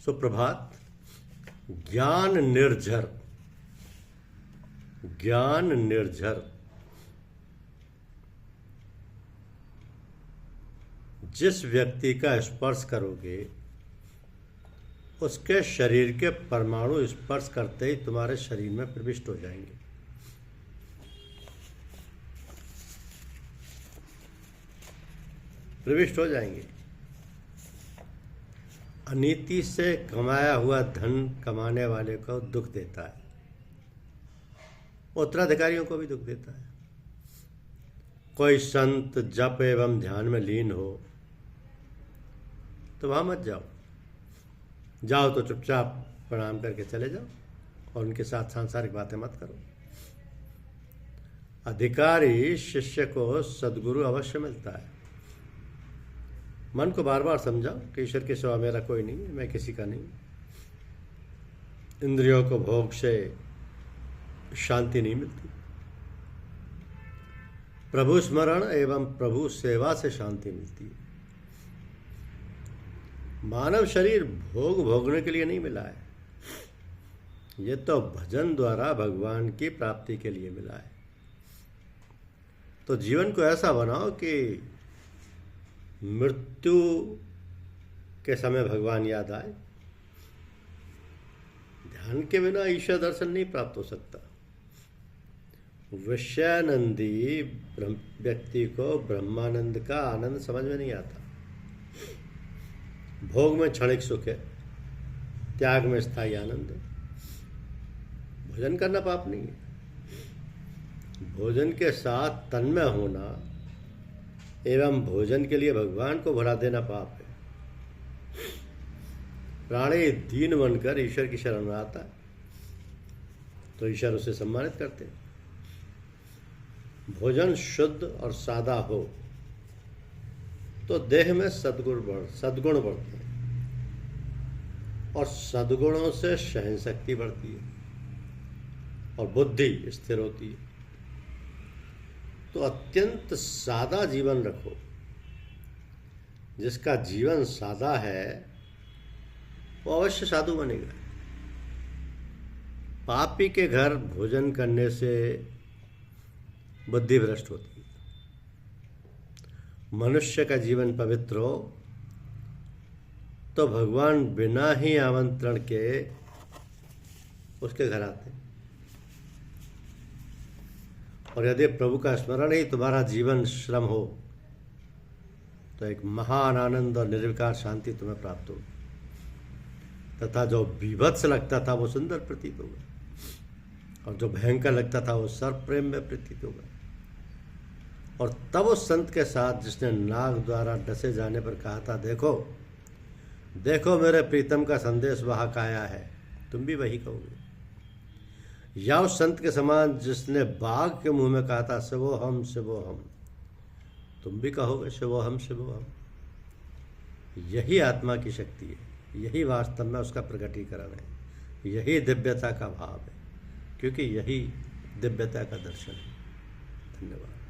सुप्रभात। ज्ञान निर्झर, ज्ञान निर्झर। जिस व्यक्ति का स्पर्श करोगे उसके शरीर के परमाणु स्पर्श करते ही तुम्हारे शरीर में प्रविष्ट हो जाएंगे। प्रविष्ट हो जाएंगे। अनीति से कमाया हुआ धन कमाने वाले को दुख देता है, उत्तराधिकारियों को भी दुख देता है। कोई संत जप एवं ध्यान में लीन हो तो वहां मत जाओ। जाओ तो चुपचाप प्रणाम करके चले जाओ और उनके साथ सांसारिक बातें मत करो। अधिकारी शिष्य को सद्गुरु अवश्य मिलता है। मन को बार बार समझाओ कि ईश्वर के सिवा मेरा कोई नहीं है, मैं किसी का नहीं। इंद्रियों को भोग से शांति नहीं मिलती। प्रभु स्मरण एवं प्रभु सेवा से शांति मिलती है। मानव शरीर भोग भोगने के लिए नहीं मिला है, ये तो भजन द्वारा भगवान की प्राप्ति के लिए मिला है। तो जीवन को ऐसा बनाओ कि मृत्यु के समय भगवान याद आए। ध्यान के बिना ईश्वर दर्शन नहीं प्राप्त हो सकता। विषयानंदी व्यक्ति को ब्रह्मानंद का आनंद समझ में नहीं आता। भोग में क्षणिक सुख है, त्याग में स्थायी आनंद है। भोजन करना पाप नहीं है। भोजन के साथ तन्मय होना एवं भोजन के लिए भगवान को भुला देना पाप है। प्राणी दीन बनकर ईश्वर की शरण में आता है तो ईश्वर उसे सम्मानित करते हैं। भोजन शुद्ध और सादा हो तो देह में सद्गुण बढ़ते हैं और सद्गुणों से सहन शक्ति बढ़ती है और बुद्धि स्थिर होती है। तो अत्यंत सादा जीवन रखो। जिसका जीवन सादा है वो अवश्य साधु बनेगा। पापी के घर भोजन करने से बुद्धि भ्रष्ट होती है। मनुष्य का जीवन पवित्र हो तो भगवान बिना ही आमंत्रण के उसके घर आते हैं। और यदि प्रभु का स्मरण ही तुम्हारा जीवन श्रम हो तो एक महान आनंद और निर्विकार शांति तुम्हें प्राप्त हो तथा जो बीभत्स लगता था वो सुंदर प्रतीत होगा और जो भयंकर लगता था वो सर्व प्रेम में प्रतीत होगा। और तब उस संत के साथ जिसने नाग द्वारा डसे जाने पर कहा था, देखो देखो मेरे प्रीतम का संदेश वाहक आया है, तुम भी वही कहोगे। या उस संत के समान जिसने बाघ के मुंह में कहा था, शिवो हम शिवो हम, तुम भी कहोगे शिवो हम शिवो हम। यही आत्मा की शक्ति है, यही वास्तव में उसका प्रकटीकरण है, यही दिव्यता का भाव है, क्योंकि यही दिव्यता का दर्शन है। धन्यवाद।